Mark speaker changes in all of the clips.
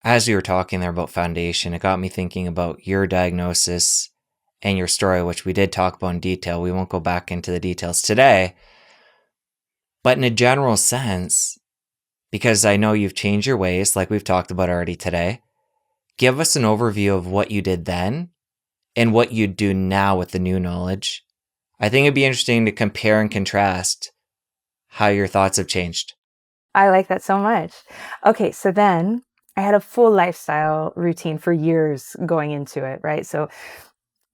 Speaker 1: As you were talking there about foundation, it got me thinking about your diagnosis and your story, which we did talk about in detail. We won't go back into the details today, but in a general sense, because I know you've changed your ways, like we've talked about already today, give us an overview of what you did then and what you do now with the new knowledge. I think it'd be interesting to compare and contrast how your thoughts have changed.
Speaker 2: I like that so much. Okay, so then I had a full lifestyle routine for years going into it, right? So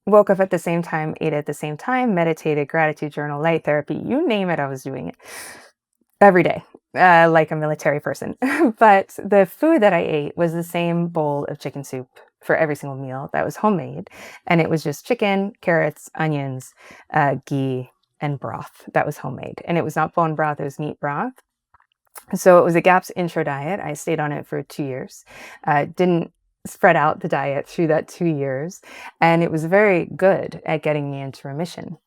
Speaker 2: woke up at the same time, ate at the same time, meditated, gratitude journal, light therapy, you name it, I was doing it every day, like a military person. But the food that I ate was the same bowl of chicken soup for every single meal that was homemade. And it was just chicken, carrots, onions, ghee, and broth that was homemade. And it was not bone broth, it was meat broth. So it was a GAPS intro diet. I stayed on it for 2 years. Didn't spread out the diet through that 2 years. And it was very good at getting me into remission.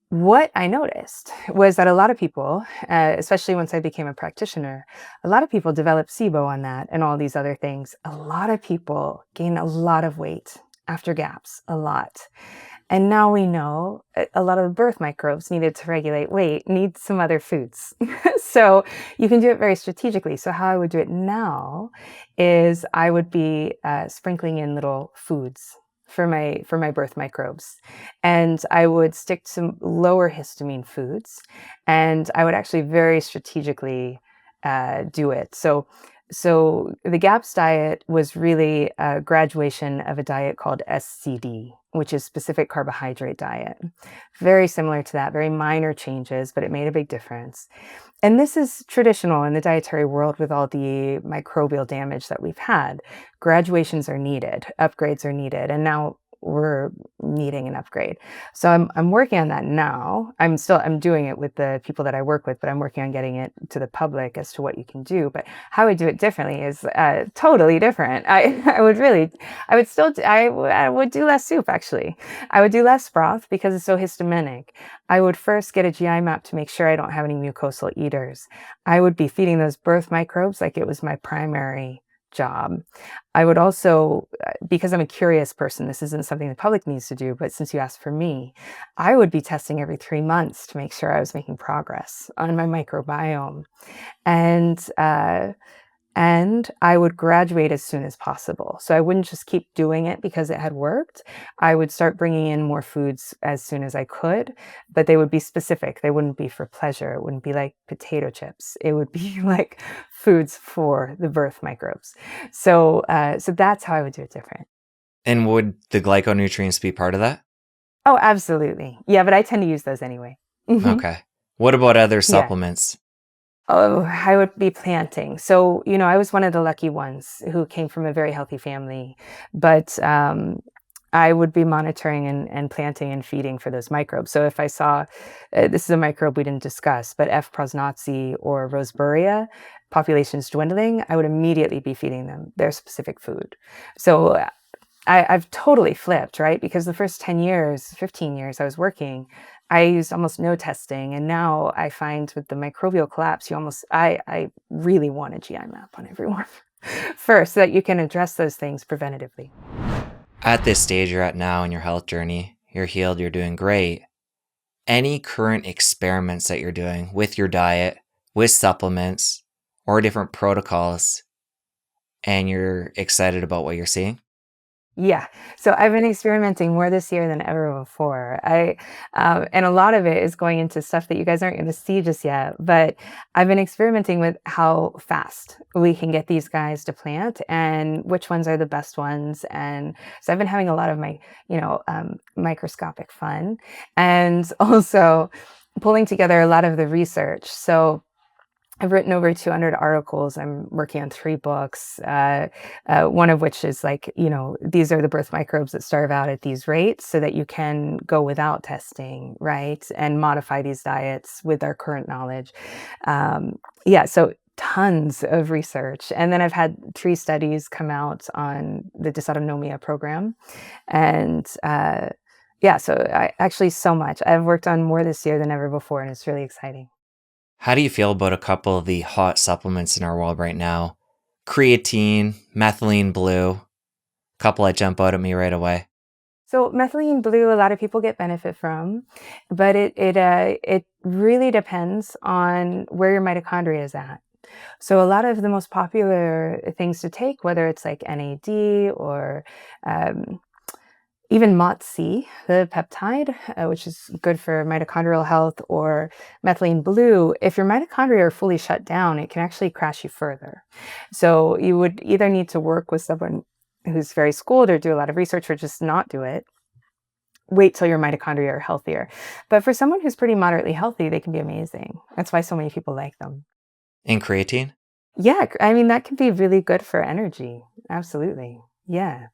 Speaker 2: What I noticed was that a lot of people, especially once I became a practitioner, a lot of people develop SIBO on that and all these other things. A lot of people gain a lot of weight after GAPS, a lot. And now we know a lot of the birth microbes needed to regulate weight need some other foods. So you can do it very strategically. So how I would do it now is I would be sprinkling in little foods for my birth microbes, and I would stick to lower histamine foods, and I would actually very strategically do it. So the GAPS diet was really a graduation of a diet called SCD, which is specific carbohydrate diet. Very similar to that, very minor changes, but it made a big difference. And this is traditional in the dietary world with all the microbial damage that we've had. Graduations are needed, upgrades are needed, and now we're needing an upgrade. So I'm working on that now. I'm doing it with the people that I work with, but I'm working on getting it to the public as to what you can do. But how I do it differently is totally different. I would do less soup actually. I would do less broth because it's so histaminic. I would first get a GI map to make sure I don't have any mucosal eaters. I would be feeding those birth microbes like it was my primary job. I would also, because I'm a curious person, this isn't something the public needs to do, but since you asked for me, I would be testing every 3 months to make sure I was making progress on my microbiome. And and I would graduate as soon as possible. So I wouldn't just keep doing it because it had worked. I would start bringing in more foods as soon as I could, but they would be specific. They wouldn't be for pleasure. It wouldn't be like potato chips. It would be like foods for the birth microbes. So that's how I would do it different.
Speaker 1: And would the glyconutrients be part of that?
Speaker 2: Oh, absolutely. Yeah, but I tend to use those anyway. Mhm.
Speaker 1: Okay. What about other
Speaker 2: Yeah.
Speaker 1: supplements?
Speaker 2: Oh, I would be planting. So, I was one of the lucky ones who came from a very healthy family, but I would be monitoring and planting and feeding for those microbes. So if I saw, this is a microbe we didn't discuss, but F. prausnotzi or Roseburia populations dwindling, I would immediately be feeding them their specific food. So I've totally flipped, right? Because the first 10 years, 15 years I was working, I used almost no testing. And now I find with the microbial collapse, I really want a GI map on everyone first so that you can address those things preventatively.
Speaker 1: At this stage you're at now in your health journey, you're healed, you're doing great. Any current experiments that you're doing with your diet, with supplements, or different protocols, and you're excited about what you're seeing?
Speaker 2: Yeah. So I've been experimenting more this year than ever before. And a lot of it is going into stuff that you guys aren't going to see just yet. But I've been experimenting with how fast we can get these guys to plant and which ones are the best ones. And so I've been having a lot of my, microscopic fun and also pulling together a lot of the research. So I've written over 200 articles. I'm working on 3 books, one of which is like, these are the birth microbes that starve out at these rates so that you can go without testing, right? And modify these diets with our current knowledge. Yeah, so tons of research. And then I've had 3 studies come out on the dysautonomia program. And yeah, so actually so much. I've worked on more this year than ever before, and it's really exciting.
Speaker 1: How do you feel about a couple of the hot supplements in our world right now creatine, methylene blue. A couple that jump out at me right away.
Speaker 2: So methylene blue, a lot of people get benefit from, but it really depends on where your mitochondria is at. So a lot of the most popular things to take, whether it's like NAD or um, even MOTS-C, the peptide, which is good for mitochondrial health, or methylene blue, if your mitochondria are fully shut down, it can actually crash you further. So you would either need to work with someone who's very schooled or do a lot of research or just not do it. Wait till your mitochondria are healthier. But for someone who's pretty moderately healthy, they can be amazing. That's why so many people like them.
Speaker 1: And creatine?
Speaker 2: Yeah, I mean, that can be really good for energy. Absolutely. Yeah.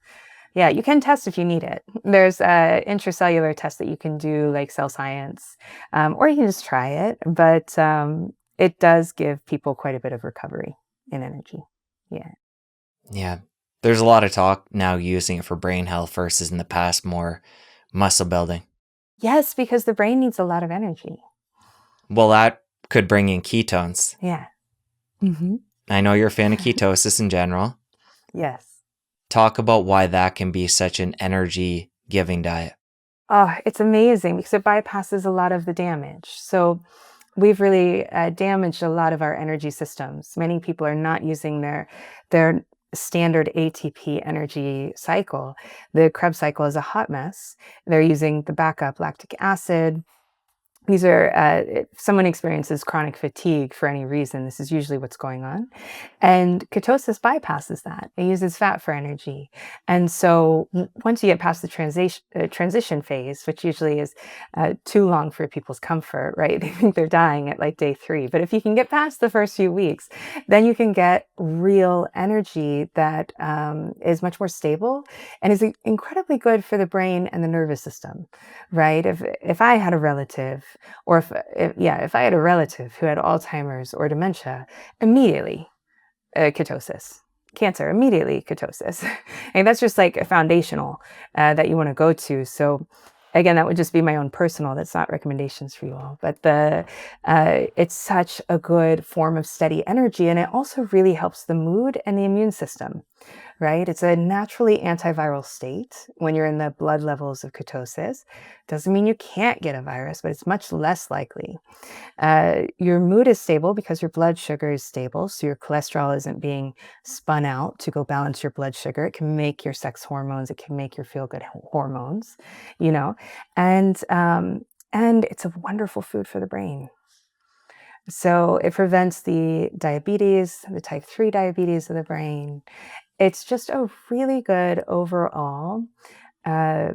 Speaker 2: Yeah, you can test if you need it. There's a intracellular test that you can do, like Cell Science, or you can just try it. But it does give people quite a bit of recovery in energy. Yeah.
Speaker 1: Yeah. There's a lot of talk now using it for brain health versus in the past more muscle building.
Speaker 2: Yes, because the brain needs a lot of energy.
Speaker 1: Well, that could bring in ketones.
Speaker 2: Yeah. Hmm.
Speaker 1: I know you're a fan of ketosis in general.
Speaker 2: Yes.
Speaker 1: Talk about why that can be such an energy giving diet.
Speaker 2: Oh, it's amazing because it bypasses a lot of the damage. So we've really damaged a lot of our energy systems. Many people are not using their standard ATP energy cycle. The Krebs cycle is a hot mess. They're using the backup lactic acid. These are, if someone experiences chronic fatigue for any reason, this is usually what's going on. And ketosis bypasses that. It uses fat for energy. And so once you get past the transition phase, which usually is too long for people's comfort, right? They think they're dying at like day 3. But if you can get past the first few weeks, then you can get real energy that is much more stable and is incredibly good for the brain and the nervous system, right? If I had a relative, or if I had a relative who had Alzheimer's or dementia, immediately ketosis. Cancer, immediately ketosis. And that's just like a foundational that you want to go to. So again, that would just be my own personal. That's not recommendations for you all. But it's such a good form of steady energy, and it also really helps the mood and the immune system. Right? It's a naturally antiviral state when you're in the blood levels of ketosis. Doesn't mean you can't get a virus, but it's much less likely. Your mood is stable because your blood sugar is stable. So your cholesterol isn't being spun out to go balance your blood sugar. It can make your sex hormones. It can make your feel good hormones, you know, and, um, and it's a wonderful food for the brain. So it prevents the diabetes, the type 3 diabetes of the brain. It's just a really good overall, uh,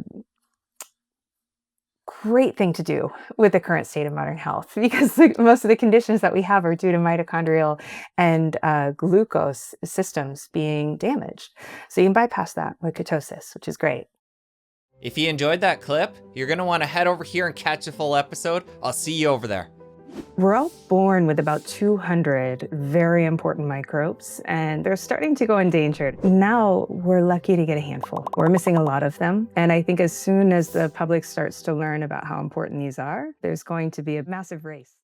Speaker 2: great thing to do with the current state of modern health because most of the conditions that we have are due to mitochondrial and glucose systems being damaged. So you can bypass that with ketosis, which is great.
Speaker 1: If you enjoyed that clip, you're going to want to head over here and catch a full episode. I'll see you over there.
Speaker 2: We're all born with about 200 very important microbes, and they're starting to go endangered. Now we're lucky to get a handful. We're missing a lot of them, and I think as soon as the public starts to learn about how important these are, there's going to be a massive race.